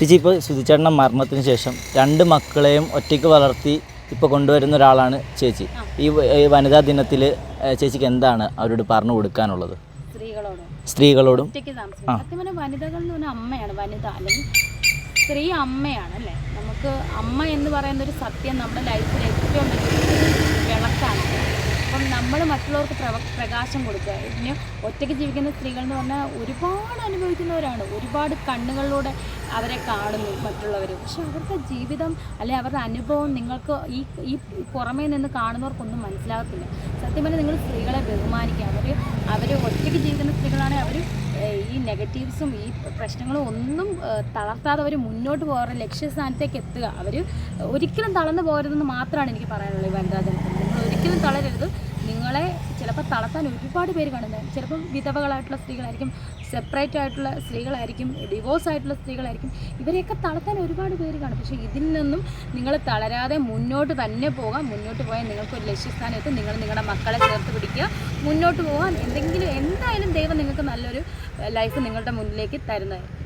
ചേച്ചി, ഇപ്പോൾ സുധിച്ചേട്ടൻ്റെ മരണത്തിന് ശേഷം 2 മക്കളെയും ഒറ്റയ്ക്ക് വളർത്തി ഇപ്പോൾ കൊണ്ടുവരുന്ന ഒരാളാണ് ചേച്ചി. ഈ വനിതാ ദിനത്തിൽ ചേച്ചിക്ക് എന്താണ് അവരോട് പറഞ്ഞു കൊടുക്കാനുള്ളത്? സ്ത്രീകളോടും വനിതകൾ എന്ന് പറഞ്ഞാൽ അമ്മയാണ്. വനിത അല്ലെങ്കിൽ സ്ത്രീ അമ്മയാണ് അല്ലേ. നമുക്ക് അമ്മ എന്ന് പറയുന്ന ഒരു സത്യം നമ്മുടെ ലൈഫിൽ ഏറ്റവും വലിയ വിളക്കാണ്. അപ്പം നമ്മൾ മറ്റുള്ളവർക്ക് പ്രകാശം കൊടുക്കുക. പിന്നെ ഒറ്റയ്ക്ക് ജീവിക്കുന്ന സ്ത്രീകൾ എന്ന് പറഞ്ഞാൽ ഒരുപാട് അനുഭവിക്കുന്നവരാണ്. ഒരുപാട് കണ്ണുകളിലൂടെ അവരെ കാണുന്നു മറ്റുള്ളവർ. പക്ഷെ അവരുടെ ജീവിതം അല്ലെ അവരുടെ അനുഭവം നിങ്ങൾക്ക് ഈ പുറമേ നിന്ന് കാണുന്നവർക്കൊന്നും മനസ്സിലാകത്തില്ല. സത്യം പറഞ്ഞാൽ നിങ്ങൾ സ്ത്രീകളെ ബഹുമാനിക്കുക. അവർ ഒറ്റയ്ക്ക് ജീവിക്കുന്ന സ്ത്രീകളാണെങ്കിൽ അവർ ഈ നെഗറ്റീവ്സും ഈ പ്രശ്നങ്ങളും ഒന്നും തളർത്താതെ അവർ മുന്നോട്ട് പോകാറ് ലക്ഷ്യസ്ഥാനത്തേക്ക് എത്തുക. അവർ ഒരിക്കലും തളർന്നു പോകരുതെന്ന് മാത്രമാണ് എനിക്ക് പറയാനുള്ളത്. ഈ വനിതാ ദിനത്തിൽ നിങ്ങൾ ഒരിക്കലും തളരരുത്. നിങ്ങളെ ചിലപ്പോൾ തളർത്താൻ ഒരുപാട് പേര് കാണുന്നത്. ചിലപ്പം വിധവകളായിട്ടുള്ള സ്ത്രീകളായിരിക്കും, സെപ്പറേറ്റ് ആയിട്ടുള്ള സ്ത്രീകളായിരിക്കും, ഡിവോഴ്സ് ആയിട്ടുള്ള സ്ത്രീകളായിരിക്കും. ഇവരെയൊക്കെ തളർത്താൻ ഒരുപാട് പേര് കാണും. പക്ഷേ ഇതിൽ നിന്നും നിങ്ങൾ തളരാതെ മുന്നോട്ട് തന്നെ പോകാം. മുന്നോട്ട് പോയാൽ നിങ്ങൾക്കൊരു ലക്ഷ്യസ്ഥാനം എത്തും. നിങ്ങൾ നിങ്ങളുടെ മക്കളെ ചേർത്ത് പിടിക്കുക, മുന്നോട്ട് പോകാൻ എന്തായാലും ദൈവം നിങ്ങൾക്ക് നല്ലൊരു ലൈഫ് നിങ്ങളുടെ മുന്നിലേക്ക് തരുന്നതായിരിക്കും.